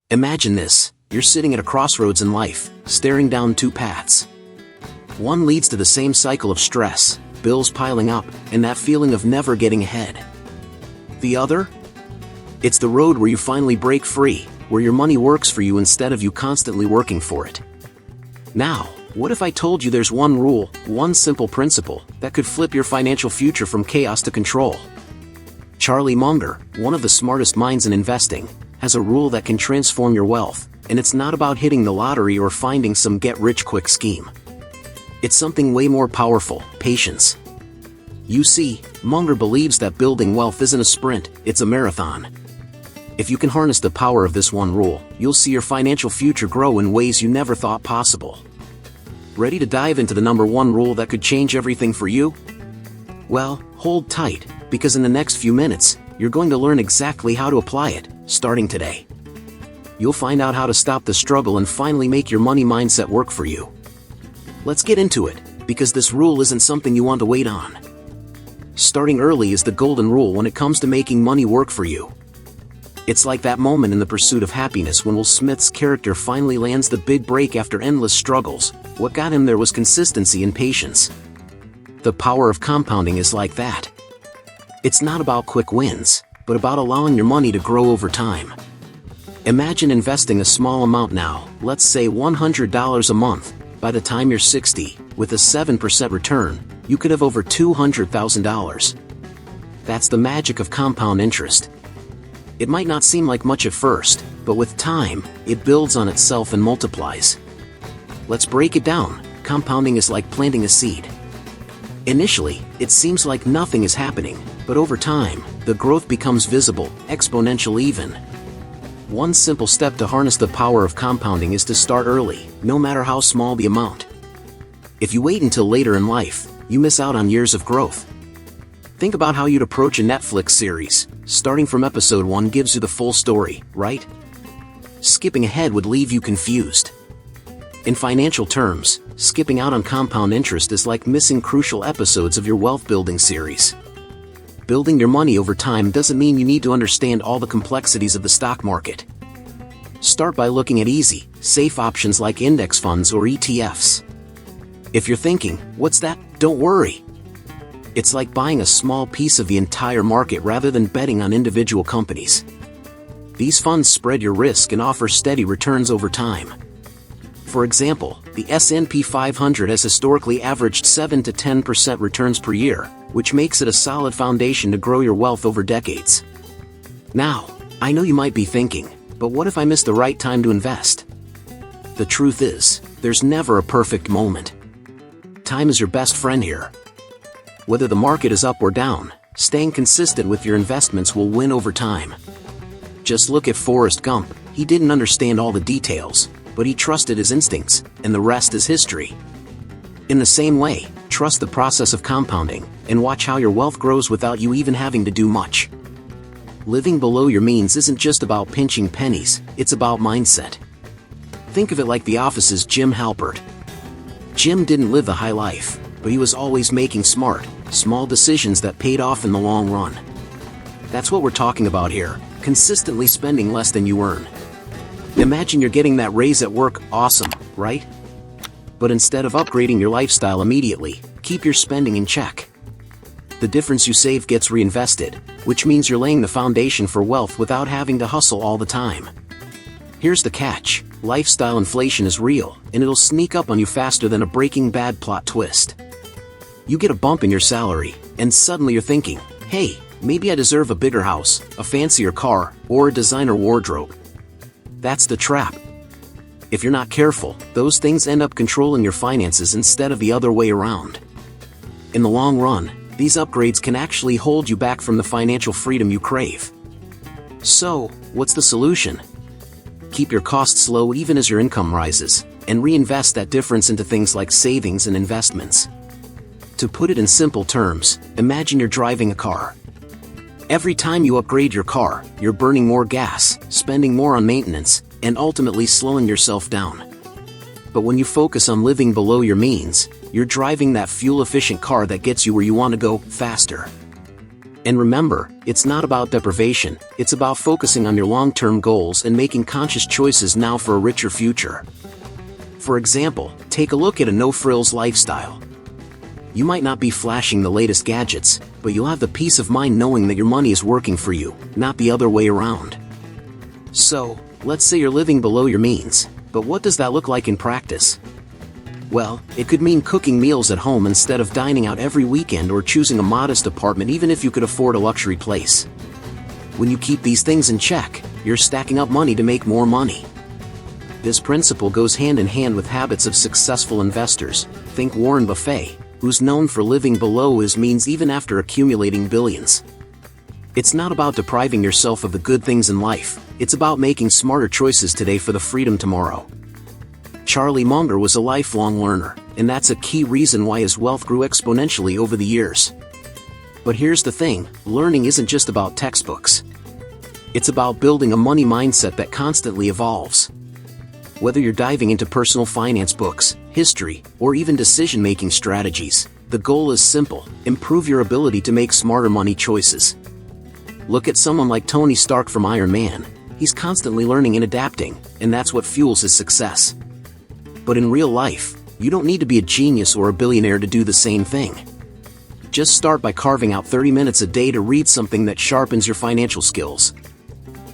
Imagine this, you're sitting at a crossroads in life, staring down two paths. One leads to the same cycle of stress, bills piling up, and that feeling of never getting ahead. The other? It's the road where you finally break free, where your money works for you instead of you constantly working for it. Now, what if I told you there's one rule, one simple principle, that could flip your financial future from chaos to control? Charlie Munger, one of the smartest minds in investing, has a rule that can transform your wealth, and it's not about hitting the lottery or finding some get-rich-quick scheme. It's something way more powerful: patience. You see, Munger believes that building wealth isn't a sprint, it's a marathon. If you can harness the power of this one rule, you'll see your financial future grow in ways you never thought possible. Ready to dive into the number one rule that could change everything for you? Well, hold tight, because in the next few minutes, you're going to learn exactly how to apply it, starting today. You'll find out how to stop the struggle and finally make your money mindset work for you. Let's get into it, because this rule isn't something you want to wait on. Starting early is the golden rule when it comes to making money work for you. It's like that moment in The Pursuit of Happiness when Will Smith's character finally lands the big break after endless struggles. What got him there was consistency and patience. The power of compounding is like that. It's not about quick wins, but about allowing your money to grow over time. Imagine investing a small amount now, let's say $100 a month. By the time you're 60, with a 7% return, you could have over $200,000. That's the magic of compound interest. It might not seem like much at first, but with time, it builds on itself and multiplies. Let's break it down. Compounding is like planting a seed. Initially, it seems like nothing is happening, but over time, the growth becomes visible, exponential even. One simple step to harness the power of compounding is to start early, no matter how small the amount. If you wait until later in life, you miss out on years of growth. Think about how you'd approach a Netflix series. Starting from episode 1 gives you the full story, right? Skipping ahead would leave you confused. In financial terms, skipping out on compound interest is like missing crucial episodes of your wealth-building series. Building your money over time doesn't mean you need to understand all the complexities of the stock market. Start by looking at easy, safe options like index funds or ETFs. If you're thinking, "What's that?" Don't worry. It's like buying a small piece of the entire market rather than betting on individual companies. These funds spread your risk and offer steady returns over time. For example, the S&P 500 has historically averaged 7 to 10% returns per year, which makes it a solid foundation to grow your wealth over decades. Now, I know you might be thinking, but what if I miss the right time to invest? The truth is, there's never a perfect moment. Time is your best friend here. Whether the market is up or down, staying consistent with your investments will win over time. Just look at Forrest Gump. He didn't understand all the details, but he trusted his instincts, and the rest is history. In the same way, trust the process of compounding, and watch how your wealth grows without you even having to do much. Living below your means isn't just about pinching pennies, it's about mindset. Think of it like The Office's Jim Halpert. Jim didn't live the high life, but he was always making smart, small decisions that paid off in the long run. That's what we're talking about here, consistently spending less than you earn. Imagine you're getting that raise at work, awesome, right? But instead of upgrading your lifestyle immediately, keep your spending in check. The difference you save gets reinvested, which means you're laying the foundation for wealth without having to hustle all the time. Here's the catch: lifestyle inflation is real, and it'll sneak up on you faster than a Breaking Bad plot twist. You get a bump in your salary, and suddenly you're thinking, hey, maybe I deserve a bigger house, a fancier car, or a designer wardrobe. That's the trap. If you're not careful, those things end up controlling your finances instead of the other way around. In the long run, these upgrades can actually hold you back from the financial freedom you crave. So, what's the solution? Keep your costs low even as your income rises, and reinvest that difference into things like savings and investments. To put it in simple terms, imagine you're driving a car. Every time you upgrade your car, you're burning more gas, spending more on maintenance, and ultimately slowing yourself down. But when you focus on living below your means, you're driving that fuel-efficient car that gets you where you want to go, faster. And remember, it's not about deprivation, it's about focusing on your long-term goals and making conscious choices now for a richer future. For example, take a look at a no-frills lifestyle. You might not be flashing the latest gadgets, but you'll have the peace of mind knowing that your money is working for you, not the other way around. So, let's say you're living below your means, but what does that look like in practice? Well, it could mean cooking meals at home instead of dining out every weekend or choosing a modest apartment even if you could afford a luxury place. When you keep these things in check, you're stacking up money to make more money. This principle goes hand in hand with habits of successful investors. Think Warren Buffett, who's known for living below his means even after accumulating billions. It's not about depriving yourself of the good things in life, it's about making smarter choices today for the freedom tomorrow. Charlie Munger was a lifelong learner, and that's a key reason why his wealth grew exponentially over the years. But here's the thing, learning isn't just about textbooks. It's about building a money mindset that constantly evolves. Whether you're diving into personal finance books, history, or even decision-making strategies, the goal is simple: improve your ability to make smarter money choices. Look at someone like Tony Stark from Iron Man. He's constantly learning and adapting, and that's what fuels his success. But in real life, you don't need to be a genius or a billionaire to do the same thing. Just start by carving out 30 minutes a day to read something that sharpens your financial skills.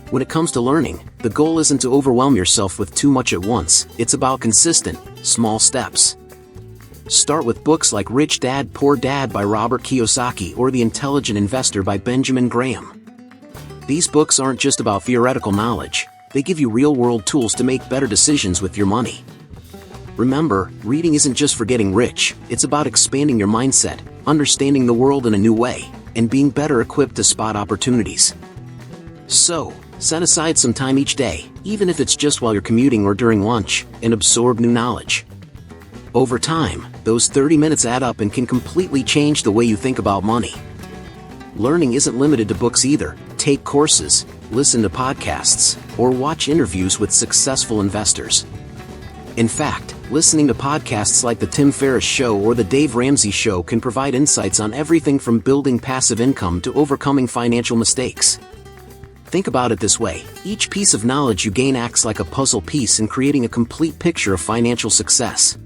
When it comes to learning, the goal isn't to overwhelm yourself with too much at once, it's about consistent, small steps. Start with books like Rich Dad, Poor Dad by Robert Kiyosaki or The Intelligent Investor by Benjamin Graham. These books aren't just about theoretical knowledge, they give you real-world tools to make better decisions with your money. Remember, reading isn't just for getting rich, it's about expanding your mindset, understanding the world in a new way, and being better equipped to spot opportunities. So, set aside some time each day, even if it's just while you're commuting or during lunch, and absorb new knowledge. Over time, those 30 minutes add up and can completely change the way you think about money. Learning isn't limited to books either. Take courses, listen to podcasts, or watch interviews with successful investors. In fact, listening to podcasts like The Tim Ferriss Show or The Dave Ramsey Show can provide insights on everything from building passive income to overcoming financial mistakes. Think about it this way, each piece of knowledge you gain acts like a puzzle piece in creating a complete picture of financial success.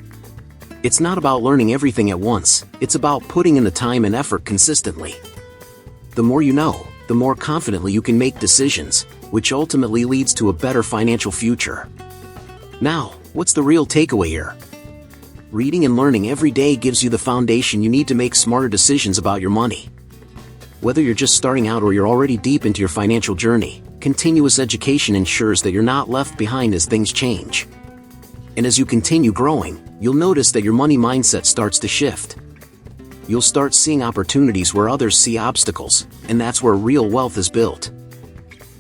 It's not about learning everything at once, it's about putting in the time and effort consistently. The more you know, the more confidently you can make decisions, which ultimately leads to a better financial future. Now, what's the real takeaway here? Reading and learning every day gives you the foundation you need to make smarter decisions about your money. Whether you're just starting out or you're already deep into your financial journey, continuous education ensures that you're not left behind as things change. And as you continue growing, you'll notice that your money mindset starts to shift. You'll start seeing opportunities where others see obstacles, and that's where real wealth is built.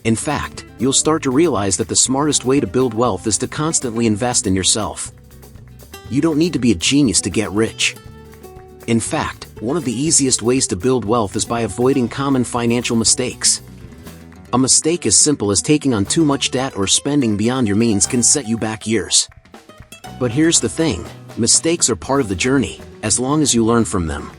In fact, you'll start to realize that the smartest way to build wealth is to constantly invest in yourself. You don't need to be a genius to get rich. In fact, one of the easiest ways to build wealth is by avoiding common financial mistakes. A mistake as simple as taking on too much debt or spending beyond your means can set you back years. But here's the thing, mistakes are part of the journey, as long as you learn from them.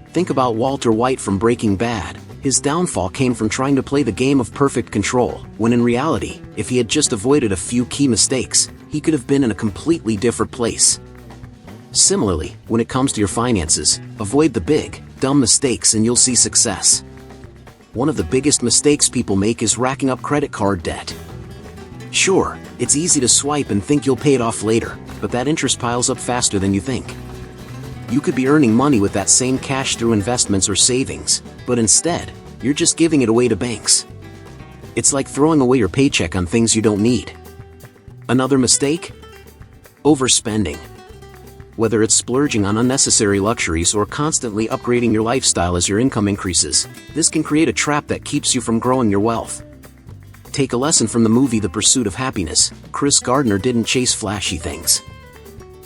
Think about Walter White from Breaking Bad. His downfall came from trying to play the game of perfect control, when in reality, if he had just avoided a few key mistakes, he could have been in a completely different place. Similarly, when it comes to your finances, avoid the big, dumb mistakes and you'll see success. One of the biggest mistakes people make is racking up credit card debt. Sure, it's easy to swipe and think you'll pay it off later, but that interest piles up faster than you think. You could be earning money with that same cash through investments or savings, but instead, you're just giving it away to banks. It's like throwing away your paycheck on things you don't need. Another mistake? Overspending. Whether it's splurging on unnecessary luxuries or constantly upgrading your lifestyle as your income increases, this can create a trap that keeps you from growing your wealth. Take a lesson from the movie The Pursuit of Happiness. Chris Gardner didn't chase flashy things.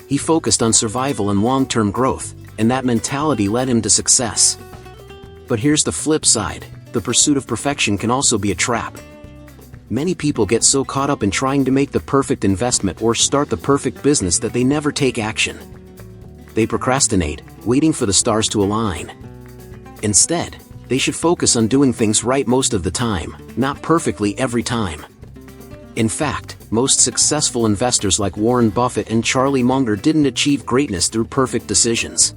He focused on survival and long-term growth, and that mentality led him to success. But here's the flip side, the pursuit of perfection can also be a trap. Many people get so caught up in trying to make the perfect investment or start the perfect business that they never take action. They procrastinate, waiting for the stars to align. Instead, They should focus on doing things right most of the time, not perfectly every time. In fact, most successful investors like Warren Buffett and Charlie Munger didn't achieve greatness through perfect decisions.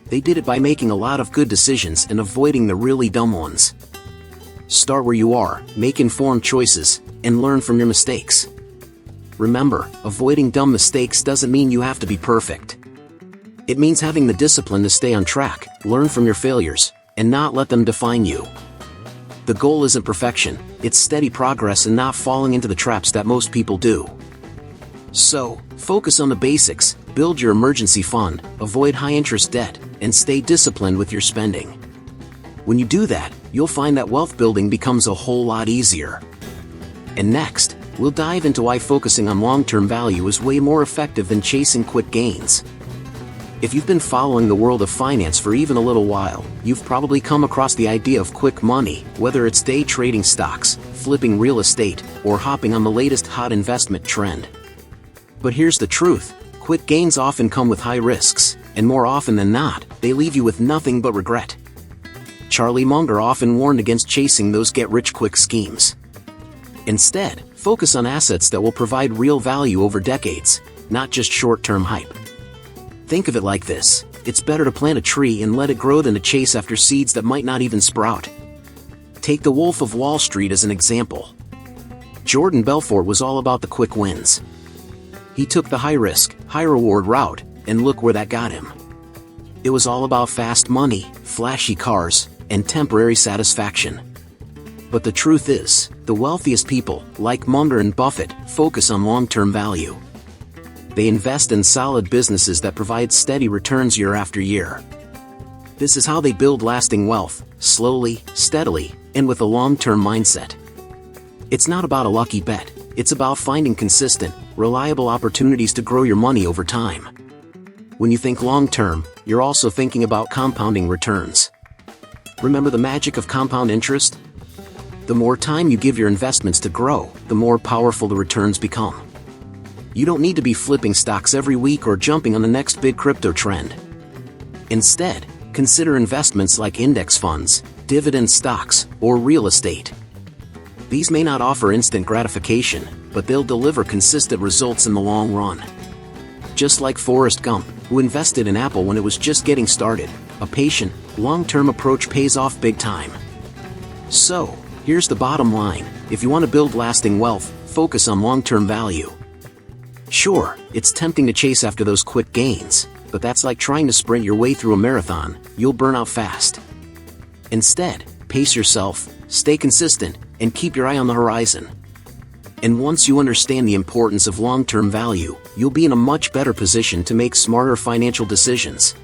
They did it by making a lot of good decisions and avoiding the really dumb ones. Start where you are, make informed choices, and learn from your mistakes. Remember, avoiding dumb mistakes doesn't mean you have to be perfect. It means having the discipline to stay on track, learn from your failures, and not let them define you. The goal isn't perfection, it's steady progress and not falling into the traps that most people do. So, focus on the basics, build your emergency fund, avoid high-interest debt, and stay disciplined with your spending. When you do that, you'll find that wealth building becomes a whole lot easier. And next, we'll dive into why focusing on long-term value is way more effective than chasing quick gains. If you've been following the world of finance for even a little while, you've probably come across the idea of quick money, whether it's day trading stocks, flipping real estate, or hopping on the latest hot investment trend. But here's the truth, quick gains often come with high risks, and more often than not, they leave you with nothing but regret. Charlie Munger often warned against chasing those get-rich-quick schemes. Instead, focus on assets that will provide real value over decades, not just short-term hype. Think of it like this, it's better to plant a tree and let it grow than to chase after seeds that might not even sprout. Take the Wolf of Wall Street as an example. Jordan Belfort was all about the quick wins. He took the high-risk, high-reward route, and look where that got him. It was all about fast money, flashy cars, and temporary satisfaction. But the truth is, the wealthiest people, like Munger and Buffett, focus on long-term value. They invest in solid businesses that provide steady returns year after year. This is how they build lasting wealth, slowly, steadily, and with a long-term mindset. It's not about a lucky bet, it's about finding consistent, reliable opportunities to grow your money over time. When you think long-term, you're also thinking about compounding returns. Remember the magic of compound interest? The more time you give your investments to grow, the more powerful the returns become. You don't need to be flipping stocks every week or jumping on the next big crypto trend. Instead, consider investments like index funds, dividend stocks, or real estate. These may not offer instant gratification, but they'll deliver consistent results in the long run. Just like Forrest Gump, who invested in Apple when it was just getting started, a patient, long-term approach pays off big time. So, here's the bottom line, if you want to build lasting wealth, focus on long-term value. Sure, it's tempting to chase after those quick gains, but that's like trying to sprint your way through a marathon, you'll burn out fast. Instead, pace yourself, stay consistent, and keep your eye on the horizon. And once you understand the importance of long-term value, you'll be in a much better position to make smarter financial decisions.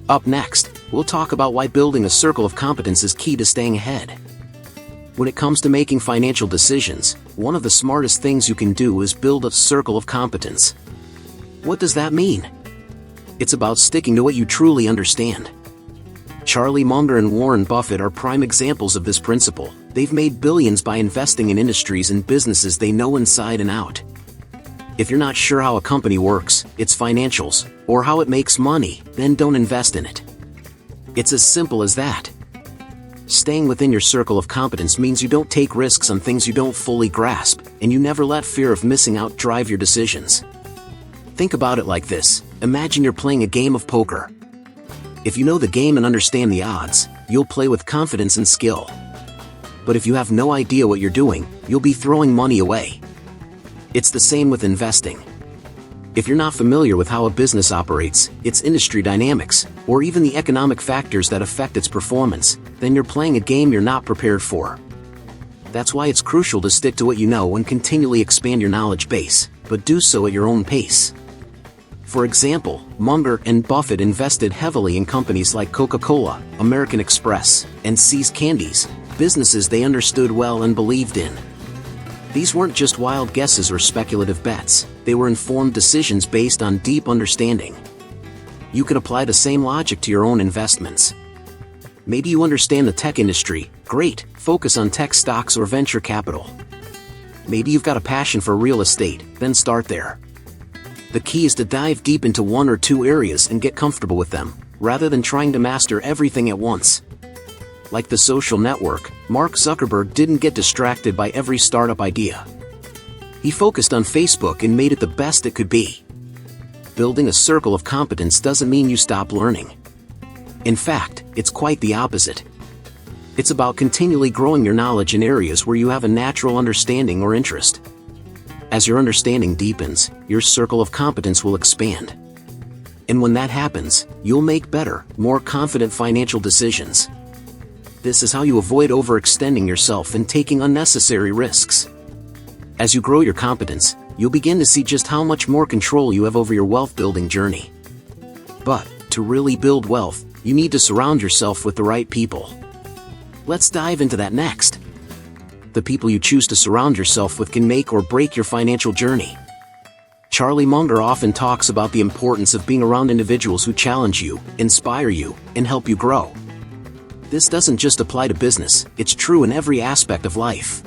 Up next, we'll talk about why building a circle of competence is key to staying ahead. When it comes to making financial decisions, one of the smartest things you can do is build a circle of competence. What does that mean? It's about sticking to what you truly understand. Charlie Munger and Warren Buffett are prime examples of this principle. They've made billions by investing in industries and businesses they know inside and out. If you're not sure how a company works, its financials, or how it makes money, then don't invest in it. It's as simple as that. Staying within your circle of competence means you don't take risks on things you don't fully grasp, and you never let fear of missing out drive your decisions. Think about it like this, imagine you're playing a game of poker. If you know the game and understand the odds, you'll play with confidence and skill. But if you have no idea what you're doing, you'll be throwing money away. It's the same with investing. If you're not familiar with how a business operates, its industry dynamics, or even the economic factors that affect its performance, then you're playing a game you're not prepared for. That's why it's crucial to stick to what you know and continually expand your knowledge base, but do so at your own pace. For example, Munger and Buffett invested heavily in companies like Coca-Cola, American Express, and See's Candies, businesses they understood well and believed in. These weren't just wild guesses or speculative bets, they were informed decisions based on deep understanding. You can apply the same logic to your own investments. Maybe you understand the tech industry, great, focus on tech stocks or venture capital. Maybe you've got a passion for real estate, then start there. The key is to dive deep into one or two areas and get comfortable with them, rather than trying to master everything at once. Like the social network, Mark Zuckerberg didn't get distracted by every startup idea. He focused on Facebook and made it the best it could be. Building a circle of competence doesn't mean you stop learning. In fact, it's quite the opposite. It's about continually growing your knowledge in areas where you have a natural understanding or interest. As your understanding deepens, your circle of competence will expand. And when that happens, you'll make better, more confident financial decisions. This is how you avoid overextending yourself and taking unnecessary risks. As you grow your competence, you'll begin to see just how much more control you have over your wealth-building journey. But, to really build wealth, you need to surround yourself with the right people. Let's dive into that next. The people you choose to surround yourself with can make or break your financial journey. Charlie Munger often talks about the importance of being around individuals who challenge you, inspire you, and help you grow. This doesn't just apply to business, it's true in every aspect of life.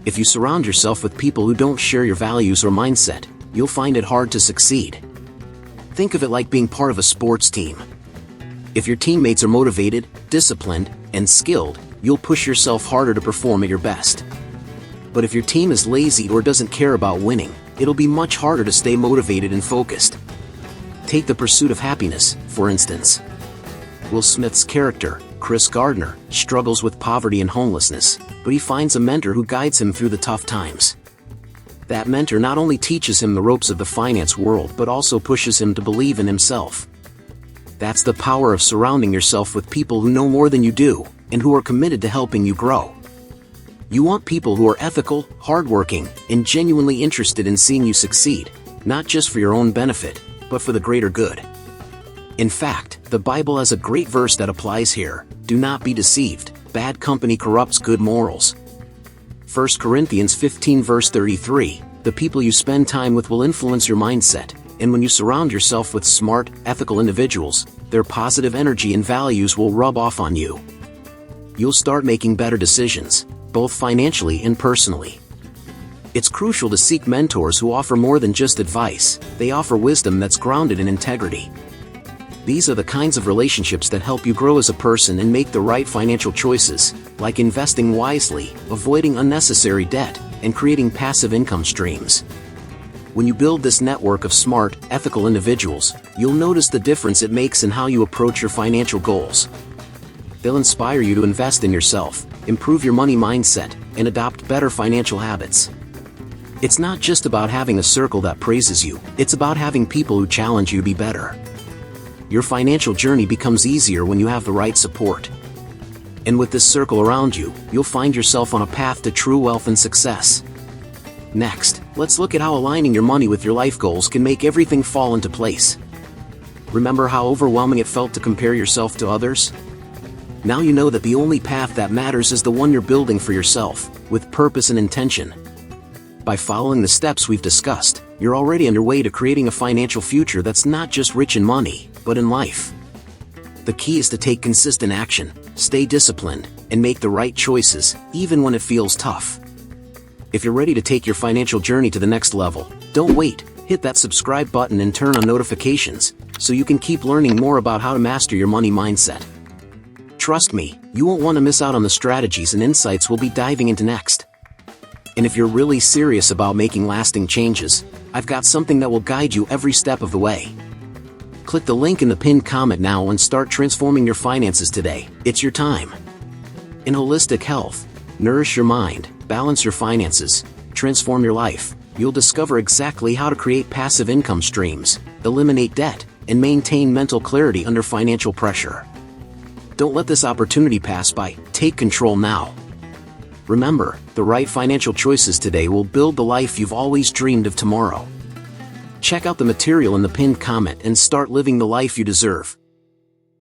If you surround yourself with people who don't share your values or mindset, you'll find it hard to succeed. Think of it like being part of a sports team. If your teammates are motivated, disciplined, and skilled, you'll push yourself harder to perform at your best. But if your team is lazy or doesn't care about winning, it'll be much harder to stay motivated and focused. Take the pursuit of happiness, for instance. Will Smith's character, Chris Gardner, struggles with poverty and homelessness, but he finds a mentor who guides him through the tough times. That mentor not only teaches him the ropes of the finance world but also pushes him to believe in himself. That's the power of surrounding yourself with people who know more than you do, and who are committed to helping you grow. You want people who are ethical, hardworking, and genuinely interested in seeing you succeed, not just for your own benefit, but for the greater good. In fact, the Bible has a great verse that applies here: do not be deceived, bad company corrupts good morals. 1 Corinthians 15 verse 33, the people you spend time with will influence your mindset, and when you surround yourself with smart, ethical individuals, their positive energy and values will rub off on you. You'll start making better decisions, both financially and personally. It's crucial to seek mentors who offer more than just advice, they offer wisdom that's grounded in integrity. These are the kinds of relationships that help you grow as a person and make the right financial choices, like investing wisely, avoiding unnecessary debt, and creating passive income streams. When you build this network of smart, ethical individuals, you'll notice the difference it makes in how you approach your financial goals. They'll inspire you to invest in yourself, improve your money mindset, and adopt better financial habits. It's not just about having a circle that praises you, it's about having people who challenge you to be better. Your financial journey becomes easier when you have the right support. And with this circle around you, you'll find yourself on a path to true wealth and success. Next, let's look at how aligning your money with your life goals can make everything fall into place. Remember how overwhelming it felt to compare yourself to others? Now you know that the only path that matters is the one you're building for yourself, with purpose and intention. By following the steps we've discussed, you're already underway to creating a financial future that's not just rich in money, but in life. The key is to take consistent action, stay disciplined, and make the right choices, even when it feels tough. If you're ready to take your financial journey to the next level, don't wait, hit that subscribe button and turn on notifications, so you can keep learning more about how to master your money mindset. Trust me, you won't want to miss out on the strategies and insights we'll be diving into next. And if you're really serious about making lasting changes, I've got something that will guide you every step of the way. Click the link in the pinned comment now and start transforming your finances today. It's your time. In holistic health, nourish your mind, balance your finances, transform your life, you'll discover exactly how to create passive income streams, eliminate debt, and maintain mental clarity under financial pressure. Don't let this opportunity pass by. Take control now. Remember, the right financial choices today will build the life you've always dreamed of tomorrow. Check out the material in the pinned comment and start living the life you deserve.